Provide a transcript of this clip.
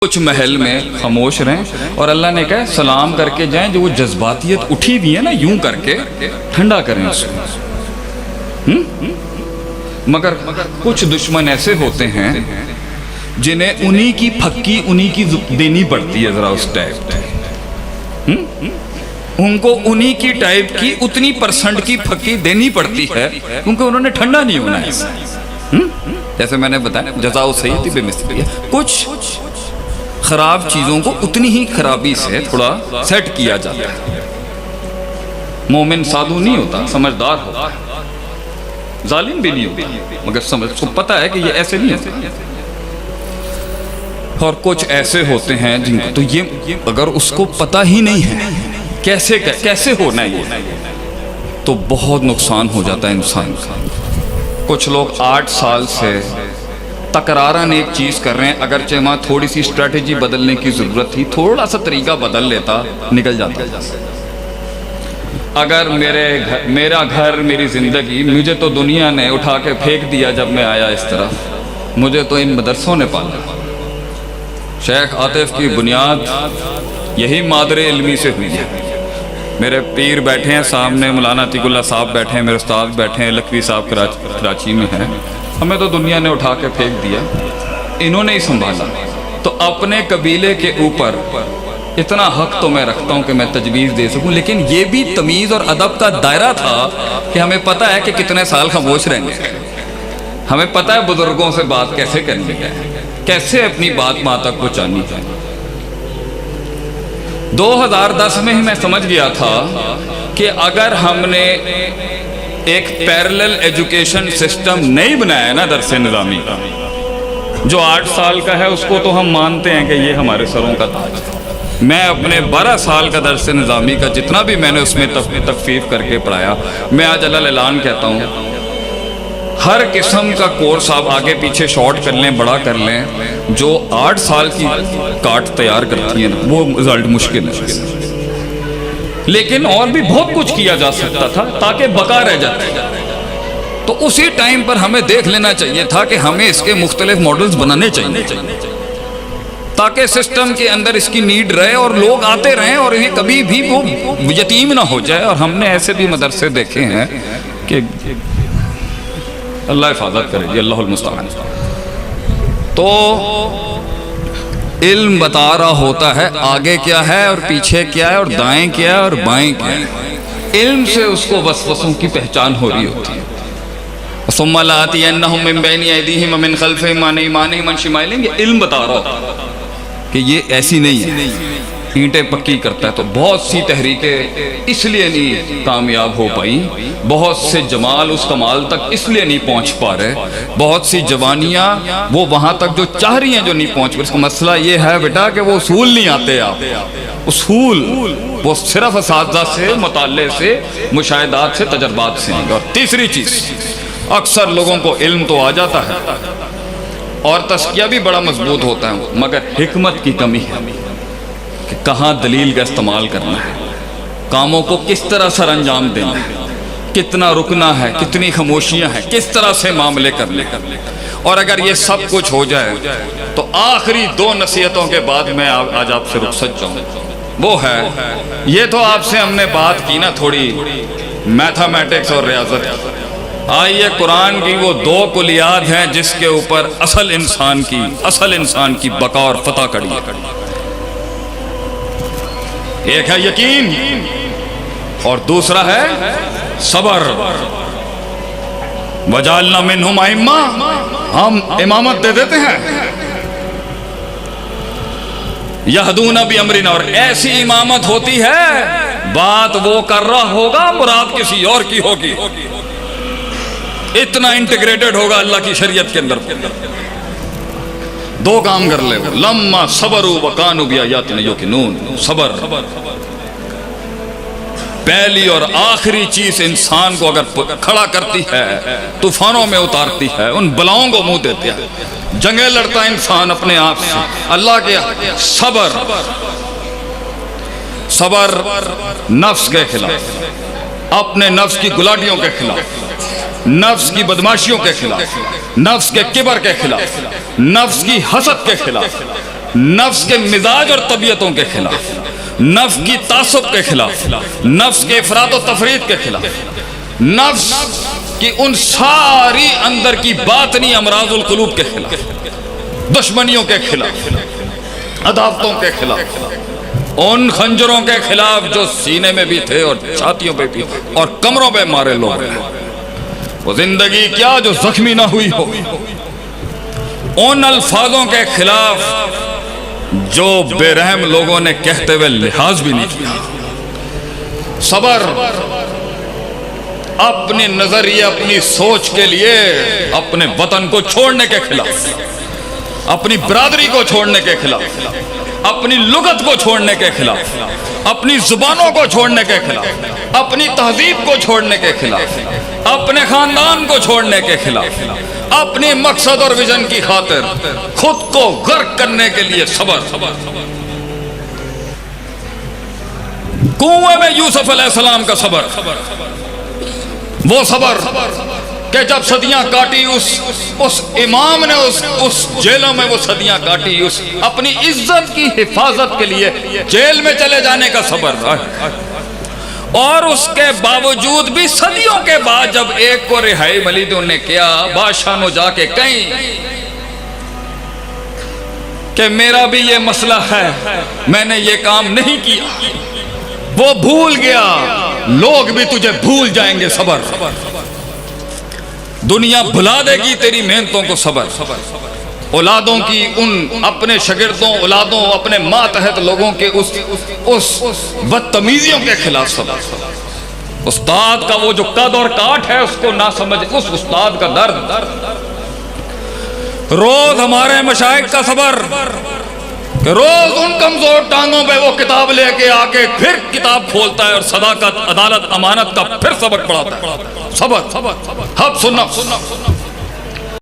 कुछ महल में खामोश रहें और अल्लाह ने कहा सलाम करके जाएं, जो वो जज्बातियत उठी हुई है ना यूं करके ठंडा करें उसको। मगर कुछ दुश्मन ऐसे होते हैं जिन्हें उन्हीं की फक्की उन्हीं की देनी पड़ती है, जरा उस टाइप उनको उन्हीं की टाइप की उतनी % की फक्की देनी पड़ती है क्योंकि उन्होंने ठंडा नहीं होना है। जैसे मैंने बताया जज़ाओ सय्यिअति बिमिस्लिहा, कुछ खराब चीजों को उतनी ही खराबी से थोड़ा सेट किया जाता है। मोमिन साधु नहीं होता, समझदार होता, जालिम भी नहीं होता, मगर समझ को पता है कि ये ऐसे नहीं होते। और कुछ ऐसे होते हैं जिनको तो ये अगर उसको पता ही नहीं है कैसे होना है ये, तो बहुत नुकसान हो जाता है इंसान का। कुछ लोग 8 साल से तकरारन एक चीज कर रहे हैं, अगरचे वहां थोड़ी सी स्ट्रेटेजी बदलने की जरूरत थी, थोड़ा सा तरीका बदल लेता निकल जाता। अगर मेरा घर मेरी जिंदगी, मुझे तो दुनिया ने उठा के फेंक दिया जब मैं आया इस तरफ, मुझे तो इन मदरसों ने पाला। शेख आतिफ की बुनियाद यही मादरे इल्मी से हुई है। मेरे पीर बैठे हैं सामने, मौलाना अतीकुल्लाह साहब बैठे हैं, मेरे उस्ताद बैठे हैं, लखवी साहब कराची में हैं। हमें तो दुनिया ने उठा के फेंक दिया, इन्होंने ही संभाला। तो अपने कबीले के ऊपर इतना हक तो मैं रखता हूँ कि मैं तजवीज़ दे सकूँ, लेकिन ये भी तमीज़ और अदब का दायरा था कि हमें पता है कि कितने साल खामोश रहेंगे, हमें पता है बुजुर्गों से बात कैसे करनी है, कैसे अपनी बात माँ तक पहुँचानी है। 2010 में ही मैं समझ गया था कि अगर हमने एक पैरेलल एजुकेशन सिस्टम नहीं बनाया ना दरसे निज़ामी का, जो 8 साल का है उसको तो हम मानते हैं कि ये हमारे सरों का ताज है। मैं अपने 12 साल का दरसे निज़ामी का जितना भी मैंने उसमें तकफीफ करके पढ़ाया, मैं आज अल्लाह ऐलान कहता हूँ हर किस्म का कोर्स आप आगे पीछे शॉर्ट कर लें, बड़ा कर लें, जो 8 साल की काट तैयार करती है ना, वो रिजल्ट मुश्किल है। लेकिन और भी बहुत कुछ किया जा सकता था ताकि बका रह जाती। तो उसी टाइम पर हमें देख लेना चाहिए था कि हमें इसके मुख्तलिफ मॉडल्स बनाने चाहिए ताकि सिस्टम के अंदर इसकी नीड रहे और लोग आते रहें और इन्हें कभी भी वो यतीम ना हो जाए। और हमने ऐसे भी मदरसे देखे हैं कि अल्लाह हिफाजत करेगी, अल्लाहुल मुस्तआन। तो इल्म बता रहा होता है आगे क्या है और पीछे क्या है और दाएं क्या है और बाएं क्या है। इल्म से उसको वसवसों की पहचान हो रही होती है। सुम्मा लाअतियन्नहुम मिन बैनि अयदीहिम व मिन खल्फिहिम व अन अयमानिहिम व अन शिमाइलिहिम, ये इल्म बता रहा होता कि ये ऐसी नहीं है, ईंटें पक्की करता है। तो बहुत सी तहरीकें इसलिए नहीं कामयाब हो पाई, बहुत से जमाल उस कमाल तक इसलिए नहीं पहुंच पा रहे, बहुत सी जवानियां वो वहां तक जो चाह रही हैं जो नहीं पहुंच पा। इसका मसला ये है बेटा कि वो उसूल नहीं आते। आप उसूल वो सिर्फ असातिज़ा से, मुताल्ले से, मुशाहिदात से, तजर्बात से। और तीसरी चीज, अक्सर लोगों को इल्म तो आ जाता है और तस्किया भी बड़ा मजबूत होता है, मगर हिकमत की कमी है कि कहाँ दलील का इस्तेमाल करना है, कामों को किस तरह सर अंजाम देना है, कितना रुकना है, कितनी खामोशियां हैं, किस तरह से मामले कर ले। और अगर ये सब कुछ हो जाए तो आखिरी 2 नसीहतों के बाद मैं आज आपसे रुखसत चाहूँ, वो है ये तो आपसे हमने बात की ना थोड़ी मैथमेटिक्स और रियाजत। आइए कुरान की वो 2 कुलियात हैं जिसके ऊपर असल इंसान की बका और फतह कड़ी है। एक है यकीन और दूसरा है सबर। वजालना मिनहुम अइम्मा, हम इमामत दे देते हैं, यहदूना बिअमरिना, और ऐसी इमामत होती है बात वो कर रहा होगा मुराद किसी और की होगी, इतना इंटीग्रेटेड होगा अल्लाह की शरीयत के अंदर। 2 काम कर ले, लम्मा सबरू व कानू बिआयातिना युकिनून। सबर पहली और आखिरी चीज इंसान को अगर खड़ा करती है, तूफानों में उतारती है, उन बलाओं को मुंह देती है, जंगे लड़ता है इंसान अपने आप से, अल्लाह के सबर नफ्स के खिलाफ, अपने नफ्स की गुलाटियों के खिलाफ, नफ्स की बदमाशियों के खिलाफ, नफ्स के किबर के खिलाफ, नफ्स की हसद के खिलाफ, नफ्स के मिजाज और तबीयतों के खिलाफ, नफ्स की तासुब के खिलाफ, नफ्स के इफरात और तफरीद के खिलाफ, नफ्स की उन सारी अंदर की बातनी अमराजुल कुलूब के खिलाफ, दुश्मनियों के खिलाफ, अदावतों के खिलाफ, उन खंजरों के खिलाफ जो सीने में भी थे और छातियों पे भी और कमरों पे मारे लोग हैं। वो जिंदगी क्या जो जख्मी ना हुई हो, उन अल्फाजों के खिलाफ जो बेरहम लोगों ने कहते हुए लिहाज भी नहीं किया। सबर अपने नजरिए, अपनी सोच के लिए अपने वतन को छोड़ने के खिलाफ, अपनी बरादरी को छोड़ने के खिलाफ, अपनी लुगत को छोड़ने के खिलाफ, अपनी जुबानों को छोड़ने के खिलाफ, अपनी तहजीब को छोड़ने के खिलाफ, अपने खानदान को छोड़ने के खिलाफ, अपने मकसद और विजन की खातिर खुद को गर्क करने के लिए सबर। कुएं में यूसुफ अलैहिस्सलाम का सबर, वो सबर कि जब सदियां काटी उस इमाम ने उस जेलों में वो सदियां काटी, उस अपनी इज्जत की हिफाजत के लिए जेल में चले जाने का सबर। और उसके बावजूद भी सदियों के बाद जब एक को रिहाई मिली तो उन्हें किया, बादशाह ने जाके कहीं कि मेरा भी ये मसला है, मैंने ये काम नहीं किया, वो भूल गया, लोग भी तुझे भूल जाएंगे। सबर, दुनिया भुला देगी तेरी मेहनतों को। सबर, औलादों की उन अपने शागिर्दों, औलादों, अपने मातहत लोगों के उस बदतमीजियों के खिलाफ सबर। उस्ताद का वो जो कद और काठ है उसको ना समझ, उस उस्ताद का दर्द। रोज हमारे मशाइख का सबर, रोज उन कमजोर टांगों पे वो किताब लेके आके फिर किताब खोलता है और सदाकत, अदालत, अमानत का फिर सबक पढ़ाता है। सबर, हब सुन्नत।